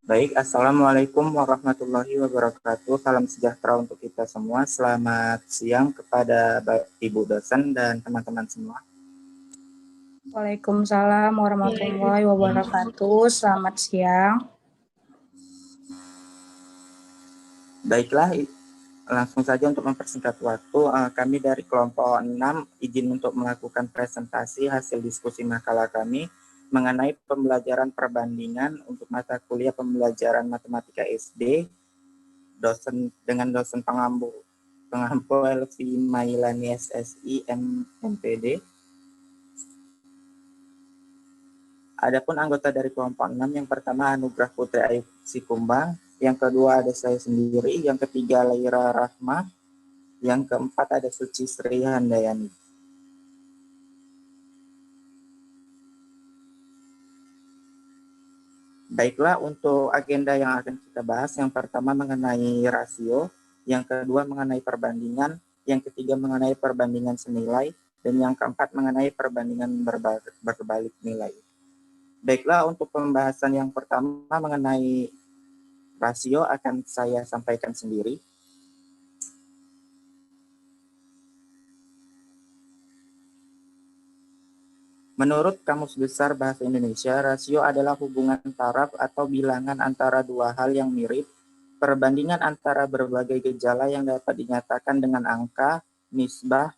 Baik, Assalamualaikum warahmatullahi wabarakatuh. Salam sejahtera untuk kita semua. Selamat siang kepada Ibu dosen dan teman-teman semua. Waalaikumsalam warahmatullahi wabarakatuh. Selamat siang. Baiklah, langsung saja untuk mempersingkat waktu, kami dari kelompok 6 izin untuk melakukan presentasi hasil diskusi makalah kami mengenai pembelajaran perbandingan untuk mata kuliah pembelajaran matematika SD dengan dosen pengampu Elvi Mailani SSI MPD. Adapun anggota dari kelompok 6, yang pertama Anugrah Putri Ayu Sikumbang, yang kedua ada saya sendiri, yang ketiga Laira Rahma, yang keempat ada Suci Sri Handayani. Baiklah, untuk agenda yang akan kita bahas, yang pertama mengenai rasio, yang kedua mengenai perbandingan, yang ketiga mengenai perbandingan senilai, dan yang keempat mengenai perbandingan berbalik nilai. Baiklah, untuk pembahasan yang pertama mengenai rasio akan saya sampaikan sendiri. Menurut Kamus Besar Bahasa Indonesia, rasio adalah hubungan taraf atau bilangan antara dua hal yang mirip, perbandingan antara berbagai gejala yang dapat dinyatakan dengan angka, nisbah.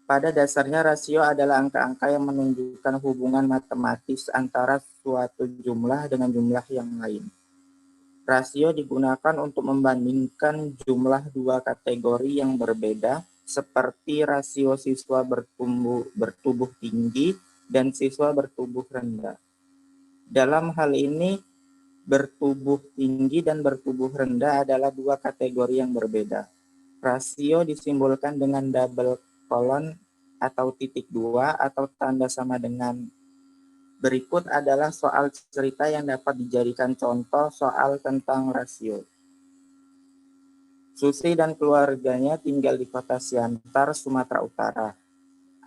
Pada dasarnya, rasio adalah angka-angka yang menunjukkan hubungan matematis antara suatu jumlah dengan jumlah yang lain. Rasio digunakan untuk membandingkan jumlah dua kategori yang berbeda, seperti rasio siswa bertubuh tinggi dan siswa bertubuh rendah. Dalam hal ini, bertubuh tinggi dan bertubuh rendah adalah dua kategori yang berbeda. Rasio disimbolkan dengan double colon atau titik dua atau tanda sama dengan. Berikut adalah soal cerita yang dapat dijadikan contoh soal tentang rasio. Susi dan keluarganya tinggal di kota Siantar, Sumatera Utara.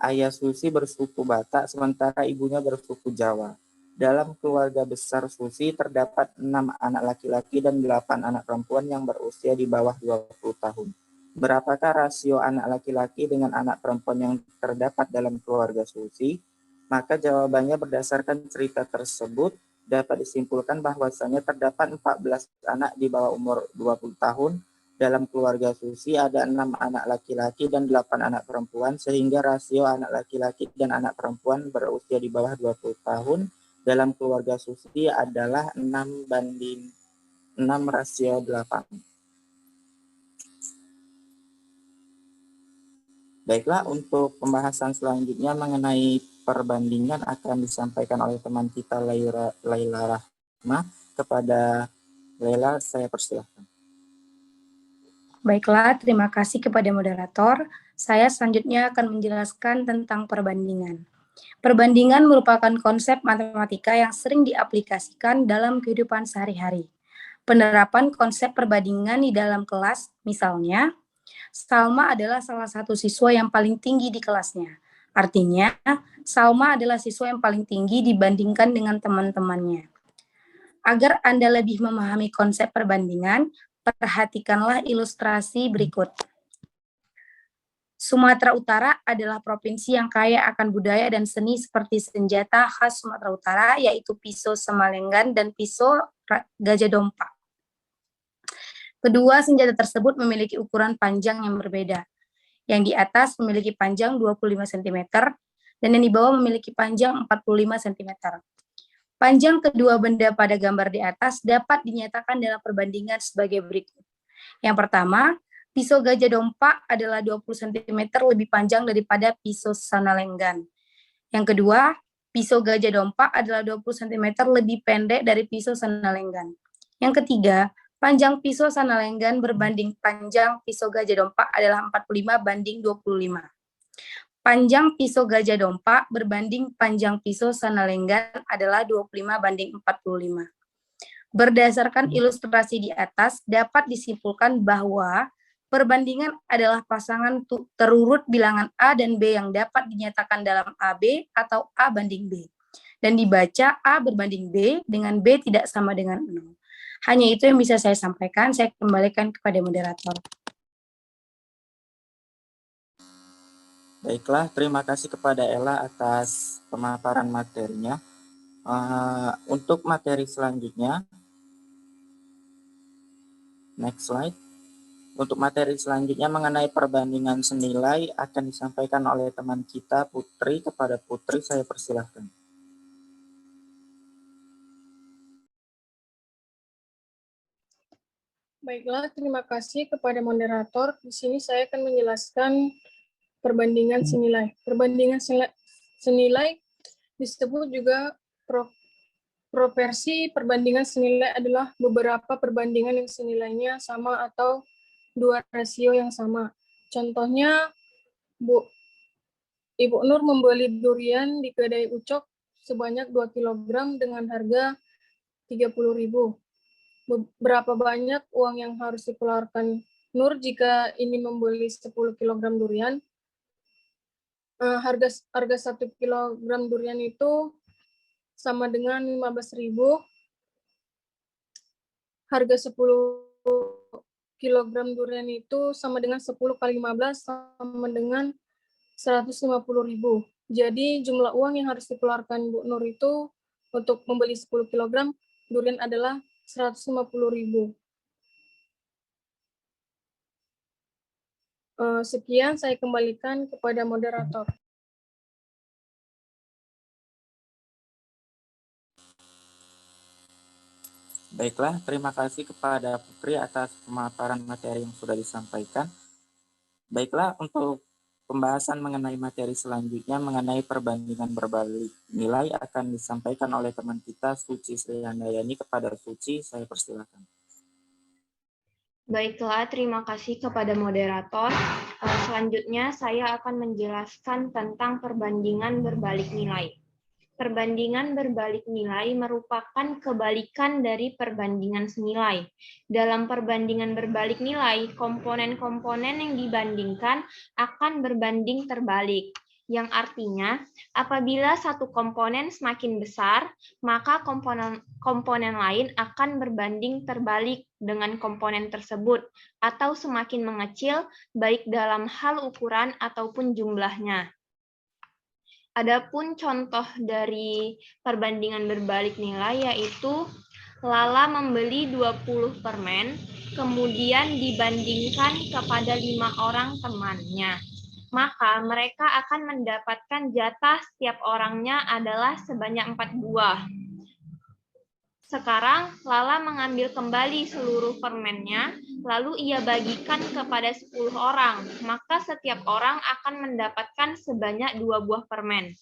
Ayah Susi bersuku Batak, sementara ibunya bersuku Jawa. Dalam keluarga besar Susi terdapat 6 anak laki-laki dan 8 anak perempuan yang berusia di bawah 20 tahun. Berapakah rasio anak laki-laki dengan anak perempuan yang terdapat dalam keluarga Susi? Maka jawabannya berdasarkan cerita tersebut dapat disimpulkan bahwasanya terdapat 14 anak di bawah umur 20 tahun. Dalam keluarga Susi ada 6 anak laki-laki dan 8 anak perempuan, sehingga rasio anak laki-laki dan anak perempuan berusia di bawah 20 tahun dalam keluarga Susi adalah 6:6 rasio 8. Baiklah, untuk pembahasan selanjutnya mengenai perbandingan akan disampaikan oleh teman kita Laila Rahma. Kepada Laila, saya persilahkan. Baiklah, terima kasih kepada moderator. Saya selanjutnya akan menjelaskan tentang perbandingan. Perbandingan merupakan konsep matematika yang sering diaplikasikan dalam kehidupan sehari-hari. Penerapan konsep perbandingan di dalam kelas, misalnya, Salma adalah salah satu siswa yang paling tinggi di kelasnya. Artinya, Salma adalah siswa yang paling tinggi dibandingkan dengan teman-temannya. Agar Anda lebih memahami konsep perbandingan, perhatikanlah ilustrasi berikut. Sumatera Utara adalah provinsi yang kaya akan budaya dan seni seperti senjata khas Sumatera Utara, yaitu pisau Semalenggan dan pisau Gajah Dompa. Kedua senjata tersebut memiliki ukuran panjang yang berbeda. Yang di atas memiliki panjang 25 cm dan yang di bawah memiliki panjang 45 cm. Panjang kedua benda pada gambar di atas dapat dinyatakan dalam perbandingan sebagai berikut. Yang pertama, pisau Gajah Dompa adalah 20 cm lebih panjang daripada pisau Sanalenggan. Yang kedua, pisau Gajah Dompa adalah 20 cm lebih pendek dari pisau Sanalenggan. Yang ketiga, panjang pisau Sanalenggan berbanding panjang pisau Gajah Dompa adalah 45:25. Panjang pisau Gajah Dompa berbanding panjang pisau Sanalenggan adalah 25:45. Berdasarkan ilustrasi di atas, dapat disimpulkan bahwa perbandingan adalah pasangan terurut bilangan A dan B yang dapat dinyatakan dalam AB atau A banding B. dan dibaca A berbanding B dengan B tidak sama dengan 0. Hanya itu yang bisa saya sampaikan, saya kembalikan kepada moderator. Baiklah, terima kasih kepada Ella atas pemaparan materinya. Untuk materi selanjutnya, next slide. Untuk materi selanjutnya mengenai perbandingan senilai akan disampaikan oleh teman kita Putri. Kepada Putri saya persilahkan. Baiklah, terima kasih kepada moderator. Di sini saya akan menjelaskan perbandingan senilai. Perbandingan senilai disebut juga proporsi. Perbandingan senilai adalah beberapa perbandingan yang senilainya sama atau dua rasio yang sama. Contohnya, Ibu Nur membeli durian di kedai Ucok sebanyak 2 kg dengan harga 30.000. Berapa banyak uang yang harus dikeluarkan Nur jika ini membeli 10 kg durian? Harga 1 kg durian itu sama dengan 15.000. Harga 10 kg durian itu sama dengan 10 kali 15 sama dengan 150.000. Jadi jumlah uang yang harus dikeluarkan Bu Nur itu untuk membeli 10 kg durian adalah 150.000. Sekian, saya kembalikan kepada moderator. Baiklah, terima kasih kepada Putri atas pemaparan materi yang sudah disampaikan. Baiklah, untuk pembahasan mengenai materi selanjutnya mengenai perbandingan berbalik nilai akan disampaikan oleh teman kita Suci Srihandayani. Kepada Suci, saya persilakan. Baiklah, terima kasih kepada moderator. Selanjutnya saya akan menjelaskan tentang perbandingan berbalik nilai. Perbandingan berbalik nilai merupakan kebalikan dari perbandingan senilai. Dalam perbandingan berbalik nilai, komponen-komponen yang dibandingkan akan berbanding terbalik, yang artinya apabila satu komponen semakin besar, maka komponen lain akan berbanding terbalik dengan komponen tersebut, atau semakin mengecil, baik dalam hal ukuran ataupun jumlahnya. Adapun contoh dari perbandingan berbalik nilai yaitu Lala membeli 20 permen, kemudian dibandingkan kepada 5 orang temannya. Maka mereka akan mendapatkan jatah setiap orangnya adalah sebanyak 4 buah. Sekarang Lala mengambil kembali seluruh permennya, lalu ia bagikan kepada 10 orang, maka setiap orang akan mendapatkan sebanyak 2 buah permen.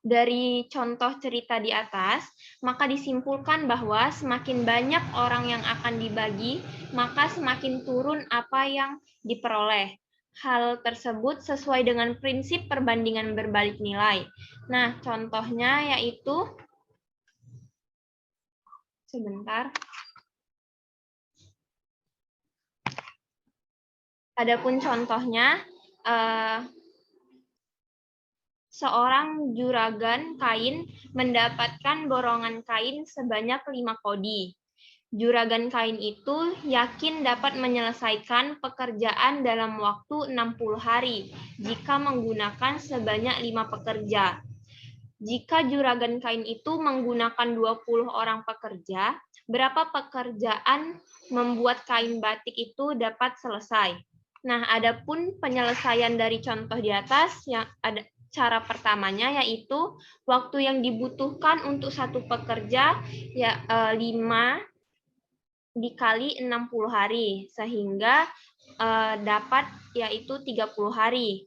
Dari contoh cerita di atas, maka disimpulkan bahwa semakin banyak orang yang akan dibagi, maka semakin turun apa yang diperoleh. Hal tersebut sesuai dengan prinsip perbandingan berbalik nilai. Nah, contohnya yaitu sebentar. Adapun contohnya, seorang juragan kain mendapatkan borongan kain sebanyak 5 kodi. Juragan kain itu yakin dapat menyelesaikan pekerjaan dalam waktu 60 hari jika menggunakan sebanyak 5 pekerja. Jika juragan kain itu menggunakan 20 orang pekerja, berapa pekerjaan membuat kain batik itu dapat selesai? Nah, adapun penyelesaian dari contoh di atas yang ada cara pertamanya yaitu waktu yang dibutuhkan untuk satu pekerja ya 5 dikali 60 hari sehingga dapat yaitu 30 hari.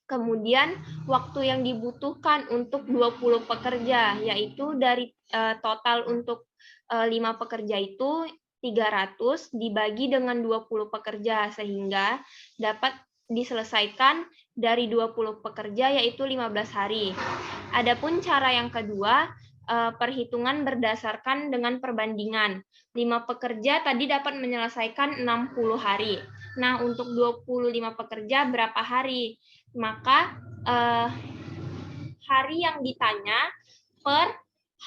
Kemudian waktu yang dibutuhkan untuk 20 pekerja yaitu dari total untuk 5 pekerja itu 300 dibagi dengan 20 pekerja sehingga dapat diselesaikan dari 20 pekerja yaitu 15 hari. Adapun cara yang kedua, perhitungan berdasarkan dengan perbandingan. 5 pekerja tadi dapat menyelesaikan 60 hari. Nah, untuk 25 pekerja berapa hari? Maka hari yang ditanya per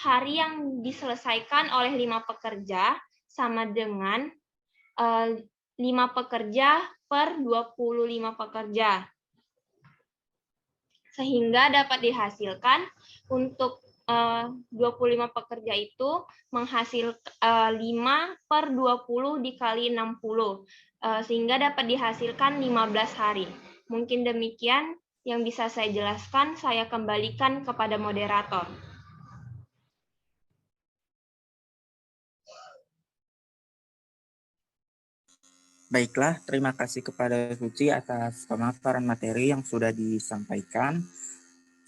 hari yang diselesaikan oleh 5 pekerja sama dengan 5 pekerja per 25 pekerja. Sehingga dapat dihasilkan untuk 25 pekerja itu menghasilkan 5 per 20 dikali 60, sehingga dapat dihasilkan 15 hari. Mungkin demikian yang bisa saya jelaskan, saya kembalikan kepada moderator. Baiklah, terima kasih kepada Suci atas pemaparan materi yang sudah disampaikan.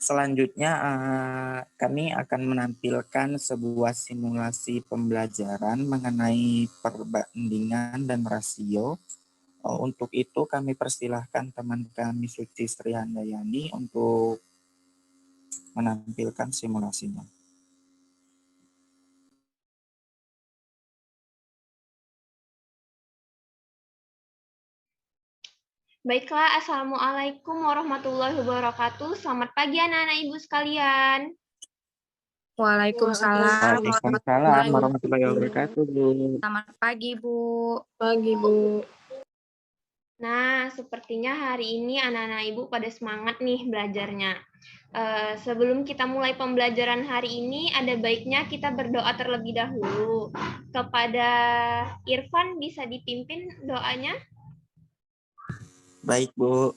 Selanjutnya, kami akan menampilkan sebuah simulasi pembelajaran mengenai perbandingan dan rasio. Untuk itu, kami persilahkan teman kami Suci Srihandayani untuk menampilkan simulasinya. Baiklah, Assalamualaikum warahmatullahi wabarakatuh. Selamat pagi anak-anak Ibu sekalian. Waalaikumsalam. Waalaikumsalam warahmatullahi wabarakatuh, Bu. Selamat pagi, Bu. Pagi, Bu. Nah, sepertinya hari ini anak-anak Ibu pada semangat nih belajarnya. Sebelum kita mulai pembelajaran hari ini, ada baiknya kita berdoa terlebih dahulu. Kepada Irfan, bisa dipimpin doanya? Baik, Bu.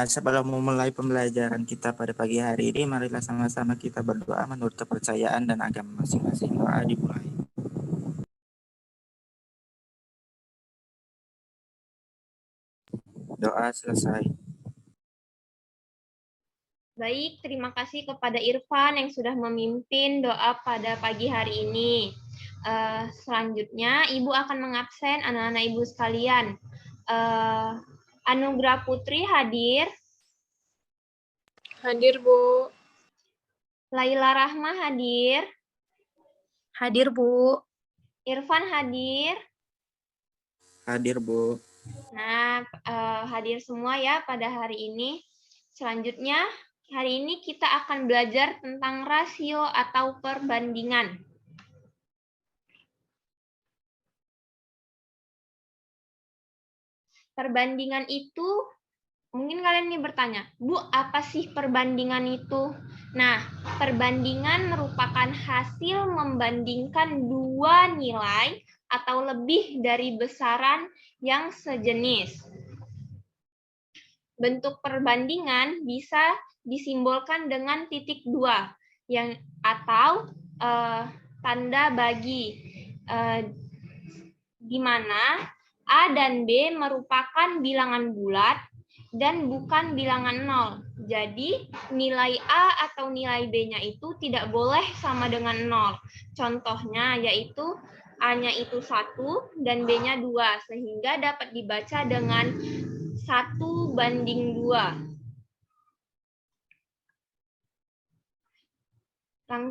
Sebelum memulai pembelajaran kita pada pagi hari ini, marilah sama-sama kita berdoa menurut kepercayaan dan agama masing-masing. Doa dimulai. Doa selesai. Baik, terima kasih kepada Irfan yang sudah memimpin doa pada pagi hari ini. Selanjutnya, Ibu akan mengabsen anak-anak Ibu sekalian. Anugrah Putri hadir. Hadir, Bu. Laila Rahma hadir. Hadir, Bu. Irfan hadir. Hadir, Bu. Nah, hadir semua ya pada hari ini. Selanjutnya, hari ini kita akan belajar tentang rasio atau perbandingan. Perbandingan itu, mungkin kalian nih bertanya, Bu, apa sih perbandingan itu? Nah, perbandingan merupakan hasil membandingkan dua nilai atau lebih dari besaran yang sejenis. Bentuk perbandingan bisa disimbolkan dengan titik dua, atau tanda bagi, di mana A dan B merupakan bilangan bulat dan bukan bilangan nol. Jadi nilai A atau nilai B-nya itu tidak boleh sama dengan nol. Contohnya yaitu A-nya itu 1 dan B-nya 2, sehingga dapat dibaca dengan 1:2.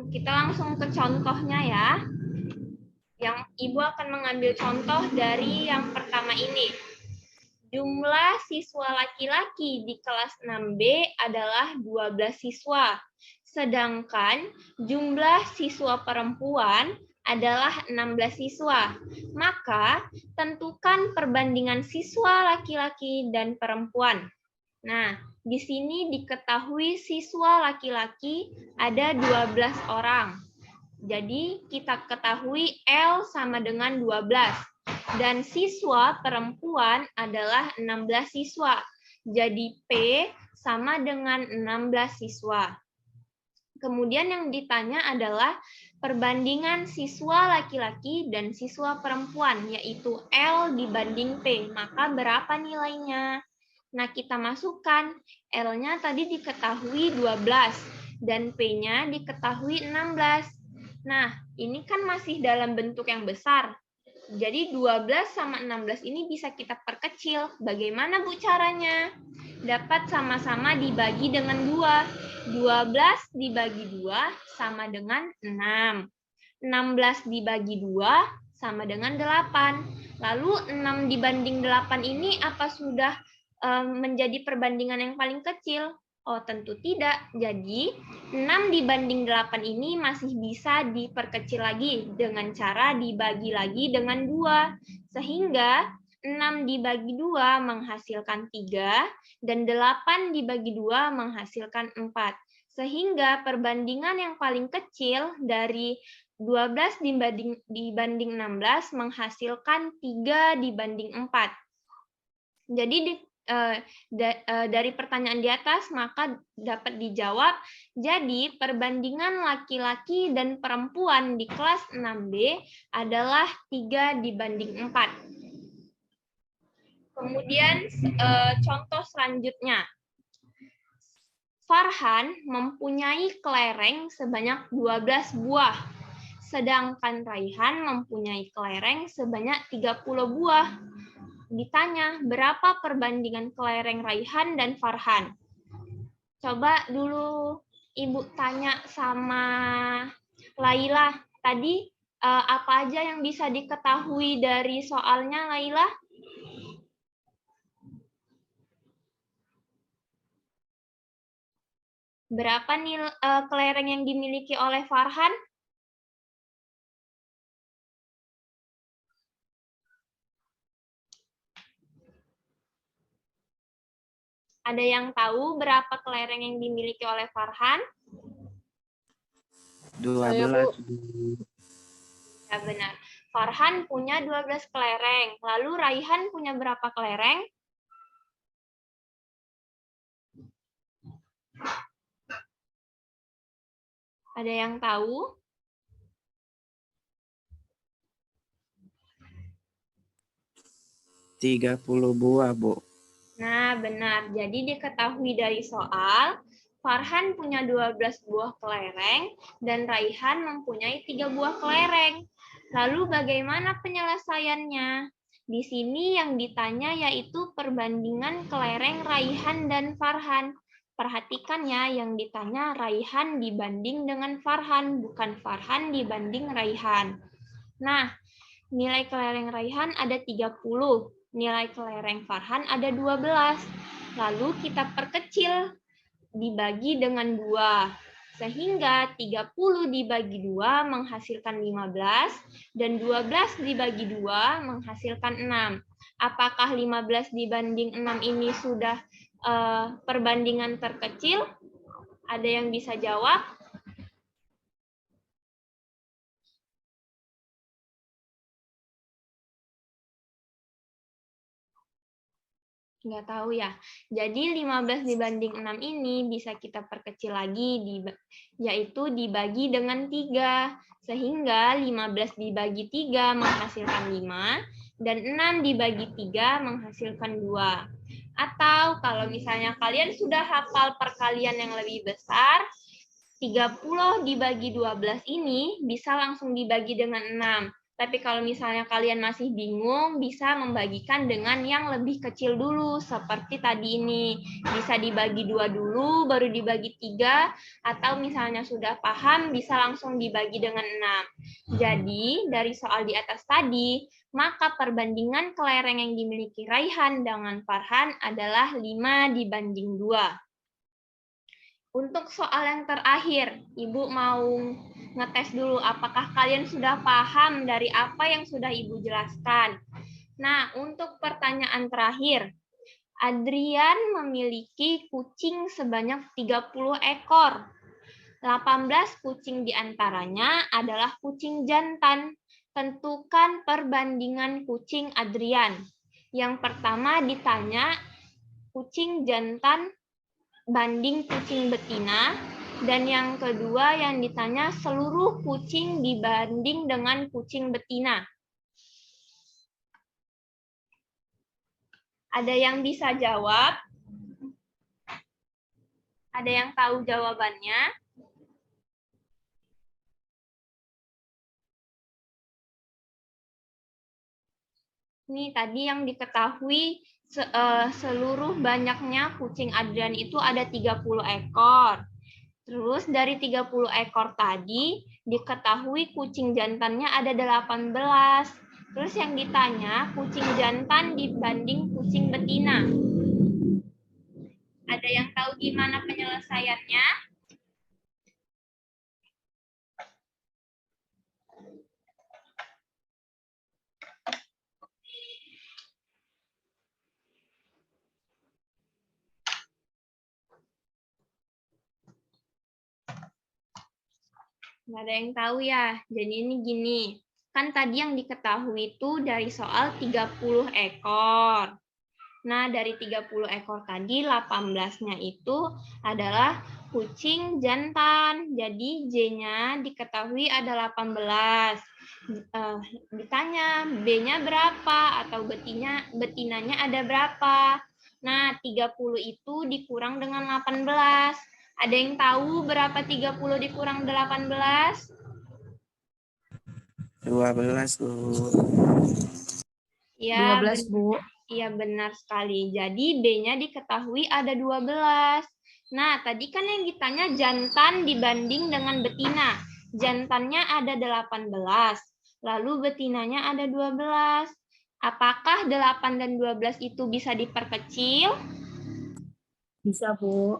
Kita langsung ke contohnya ya. Yang Ibu akan mengambil contoh dari yang pertama ini. Jumlah siswa laki-laki di kelas 6B adalah 12 siswa. Sedangkan jumlah siswa perempuan adalah 16 siswa. Maka tentukan perbandingan siswa laki-laki dan perempuan. Nah, di sini diketahui siswa laki-laki ada 12 orang. Jadi kita ketahui L sama dengan 12 dan siswa perempuan adalah 16 siswa. Jadi P sama dengan 16 siswa. Kemudian yang ditanya adalah perbandingan siswa laki-laki dan siswa perempuan, yaitu L dibanding P. Maka berapa nilainya? Nah, kita masukkan. L-nya tadi diketahui 12 dan P-nya diketahui 16. Nah, ini kan masih dalam bentuk yang besar. Jadi 12 sama 16 ini bisa kita perkecil. Bagaimana Bu caranya? Dapat sama-sama dibagi dengan 2. 12 dibagi 2 sama dengan 6. 16 dibagi 2 sama dengan 8. Lalu 6 dibanding 8 ini apa sudah menjadi perbandingan yang paling kecil? Oh, tentu tidak. Jadi, 6 dibanding 8 ini masih bisa diperkecil lagi dengan cara dibagi lagi dengan 2. Sehingga 6 dibagi 2 menghasilkan 3, dan 8 dibagi 2 menghasilkan 4. Sehingga perbandingan yang paling kecil dari 12 dibanding 16 menghasilkan 3 dibanding 4. Jadi dari pertanyaan di atas maka dapat dijawab, jadi perbandingan laki-laki dan perempuan di kelas 6B adalah 3 dibanding 4. Kemudian contoh selanjutnya. Farhan mempunyai kelereng sebanyak 12 buah, sedangkan Raihan mempunyai kelereng sebanyak 30 buah. Ditanya, berapa perbandingan kelereng Raihan dan Farhan? Coba dulu Ibu tanya sama Laila. Tadi apa aja yang bisa diketahui dari soalnya, Laila? Berapa nih kelereng yang dimiliki oleh Farhan? Ada yang tahu berapa kelereng yang dimiliki oleh Farhan? 12. Ya benar. Farhan punya 12 kelereng. Lalu Raihan punya berapa kelereng? Ada yang tahu? Tiga 30 buah, Bu. Nah, benar. Jadi diketahui dari soal, Farhan punya 12 buah kelereng dan Raihan mempunyai 3 buah kelereng. Lalu bagaimana penyelesaiannya? Di sini yang ditanya yaitu perbandingan kelereng Raihan dan Farhan. Perhatikan ya, yang ditanya Raihan dibanding dengan Farhan, bukan Farhan dibanding Raihan. Nah, nilai kelereng Raihan ada 30. Nilai kelereng Farhan ada 12. Lalu kita perkecil, dibagi dengan 2. Sehingga 30 dibagi 2 menghasilkan 15, dan 12 dibagi 2 menghasilkan 6. Apakah 15 dibanding 6 ini sudah perbandingan terkecil? Ada yang bisa jawab? Nggak tahu ya. Jadi 15 dibanding 6 ini bisa kita perkecil lagi, yaitu dibagi dengan 3. Sehingga 15 dibagi 3 menghasilkan 5, dan 6 dibagi 3 menghasilkan 2. Atau kalau misalnya kalian sudah hafal perkalian yang lebih besar, 30 dibagi 12 ini bisa langsung dibagi dengan 6. Tapi kalau misalnya kalian masih bingung, bisa membagikan dengan yang lebih kecil dulu, seperti tadi ini. Bisa dibagi 2 dulu, baru dibagi 3, atau misalnya sudah paham, bisa langsung dibagi dengan 6. Jadi, dari soal di atas tadi, maka perbandingan kelereng yang dimiliki Raihan dengan Farhan adalah 5 dibanding 2. Untuk soal yang terakhir, Ibu mau ngetes dulu apakah kalian sudah paham dari apa yang sudah Ibu jelaskan. Nah, untuk pertanyaan terakhir, Adrian memiliki kucing sebanyak 30 ekor. 18 kucing diantaranya adalah kucing jantan. Tentukan perbandingan kucing Adrian. Yang pertama ditanya kucing jantan banding kucing betina, dan yang kedua yang ditanya seluruh kucing dibanding dengan kucing betina. Ada yang bisa jawab? Ada yang tahu jawabannya? Ini tadi yang diketahui seluruh banyaknya kucing Adrian itu ada 30 ekor. Terus dari 30 ekor tadi diketahui kucing jantannya ada 18. Terus yang ditanya kucing jantan dibanding kucing betina. Ada yang tahu gimana penyelesaiannya? Nggak ada yang tahu ya. Jadi ini gini. Kan tadi yang diketahui itu dari soal 30 ekor. Nah, dari 30 ekor tadi 18-nya itu adalah kucing jantan. Jadi J-nya diketahui ada 18. Ditanya B-nya berapa atau betinanya ada berapa. Nah, 30 itu dikurang dengan 18. Ada yang tahu berapa 30 dikurang 18? 12, Bu. Ya, 12, Bu. iya benar sekali. Jadi B-nya diketahui ada 12. Nah, tadi kan yang ditanya jantan dibanding dengan betina. Jantannya ada 18, lalu betinanya ada 12. Apakah 8 dan 12 itu bisa diperkecil? Bisa, Bu.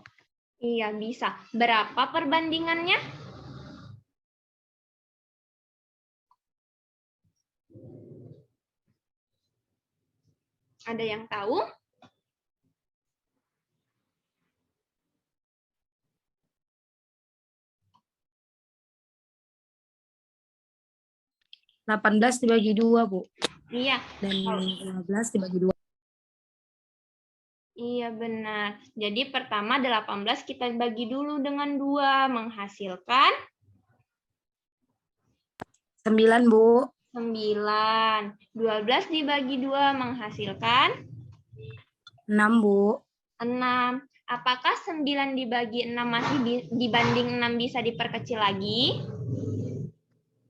Iya, bisa. Berapa perbandingannya? Ada yang tahu? 18 dibagi 2, Bu. Iya. Dan 12 dibagi 2. Iya benar. Jadi pertama 18 kita bagi dulu dengan 2 menghasilkan 9, Bu. 9. 12 dibagi 2 menghasilkan 6, Bu. 6. Apakah 9 dibagi 6 masih dibanding 6 bisa diperkecil lagi?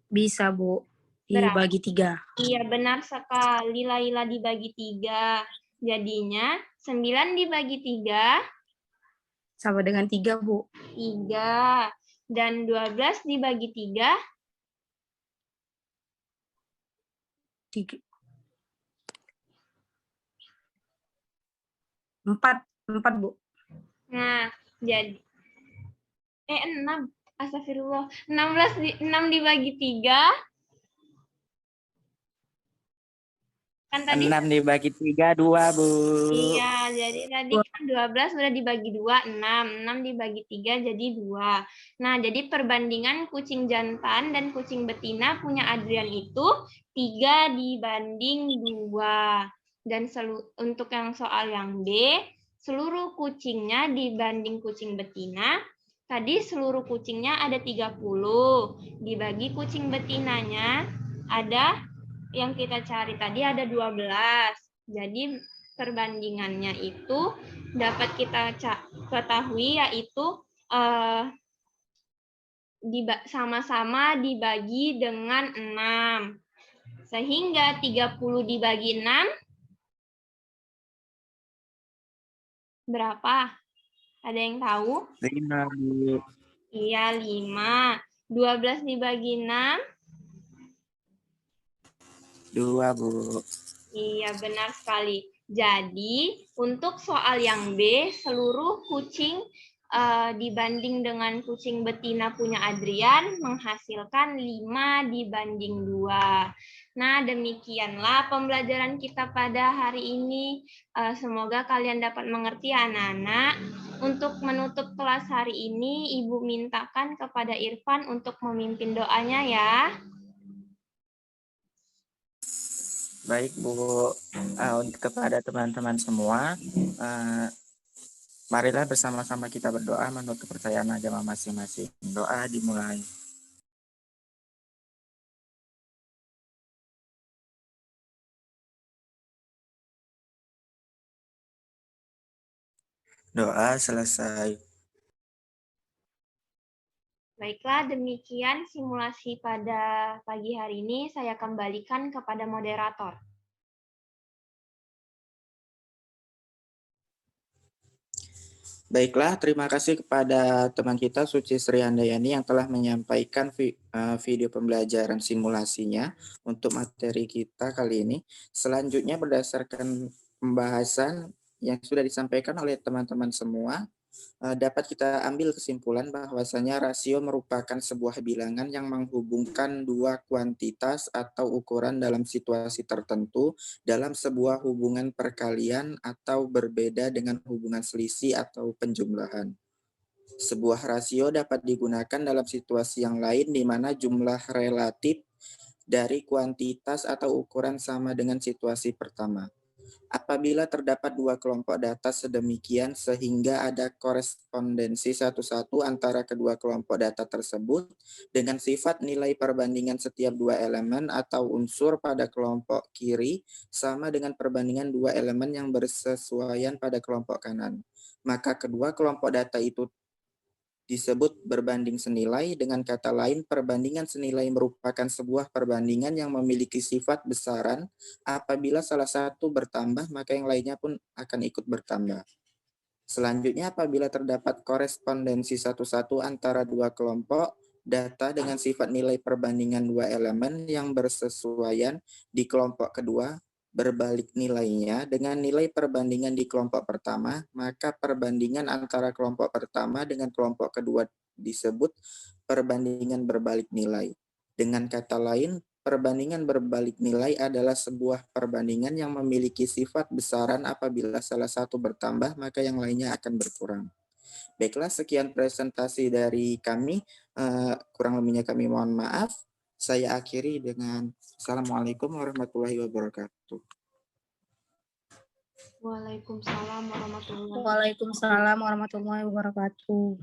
Bisa, Bu. Berapa? Dibagi 3. Iya benar sekali. Laila dibagi 3. Jadinya 9 dibagi 3 Sama dengan 3, Bu. 3. Dan 12 dibagi 3 4. 4, Bu. Nah, jadi 6. Astagfirullah. 6 dibagi 3 kan tadi 6 dibagi 3, 2, Bu. iya, jadi tadi kan 12 sudah dibagi 2, 6. 6 dibagi 3 jadi 2. Nah, jadi perbandingan kucing jantan dan kucing betina punya Adrian itu 3 dibanding 2. Dan untuk yang soal yang B, seluruh kucingnya dibanding kucing betina, tadi seluruh kucingnya ada 30. Dibagi kucing betinanya ada yang kita cari tadi ada 12. Jadi perbandingannya itu dapat kita ketahui yaitu sama-sama dibagi dengan 6. Sehingga 30 dibagi 6 berapa? Ada yang tahu? 5, Bu. Iya, 5. 12 dibagi 6 2, Bu. Iya, benar sekali. Jadi, untuk soal yang B, seluruh kucing dibanding dengan kucing betina punya Adrian menghasilkan 5 dibanding 2. Nah, demikianlah pembelajaran kita pada hari ini. Semoga kalian dapat mengerti, anak-anak. Untuk menutup kelas hari ini, Ibu mintakan kepada Irfan untuk memimpin doanya ya. Baik, Bu. Kepada teman-teman semua, marilah bersama-sama kita berdoa menurut kepercayaan agama masing-masing. Doa dimulai. Doa selesai. Baiklah, demikian simulasi pada pagi hari ini. Saya kembalikan kepada moderator. Baiklah, terima kasih kepada teman kita Suci Sri Handayani yang telah menyampaikan video pembelajaran simulasinya untuk materi kita kali ini. Selanjutnya berdasarkan pembahasan yang sudah disampaikan oleh teman-teman semua, dapat kita ambil kesimpulan bahwasanya rasio merupakan sebuah bilangan yang menghubungkan dua kuantitas atau ukuran dalam situasi tertentu dalam sebuah hubungan perkalian atau berbeda dengan hubungan selisih atau penjumlahan. Sebuah rasio dapat digunakan dalam situasi yang lain di mana jumlah relatif dari kuantitas atau ukuran sama dengan situasi pertama. Apabila terdapat dua kelompok data sedemikian sehingga ada korespondensi satu-satu antara kedua kelompok data tersebut dengan sifat nilai perbandingan setiap dua elemen atau unsur pada kelompok kiri sama dengan perbandingan dua elemen yang bersesuaian pada kelompok kanan, maka kedua kelompok data itu disebut berbanding senilai. Dengan kata lain, perbandingan senilai merupakan sebuah perbandingan yang memiliki sifat besaran. Apabila salah satu bertambah, maka yang lainnya pun akan ikut bertambah. Selanjutnya, apabila terdapat korespondensi satu-satu antara dua kelompok data dengan sifat nilai perbandingan dua elemen yang bersesuaian di kelompok kedua, berbalik nilainya dengan nilai perbandingan di kelompok pertama, maka perbandingan antara kelompok pertama dengan kelompok kedua disebut perbandingan berbalik nilai. Dengan kata lain, perbandingan berbalik nilai adalah sebuah perbandingan yang memiliki sifat besaran. Apabila salah satu bertambah, maka yang lainnya akan berkurang. Baiklah, sekian presentasi dari kami. Kurang lebihnya kami mohon maaf. Saya akhiri dengan Assalamualaikum warahmatullahi wabarakatuh. Waalaikumsalam warahmatullahi Waalaikumsalam warahmatullahi wabarakatuh.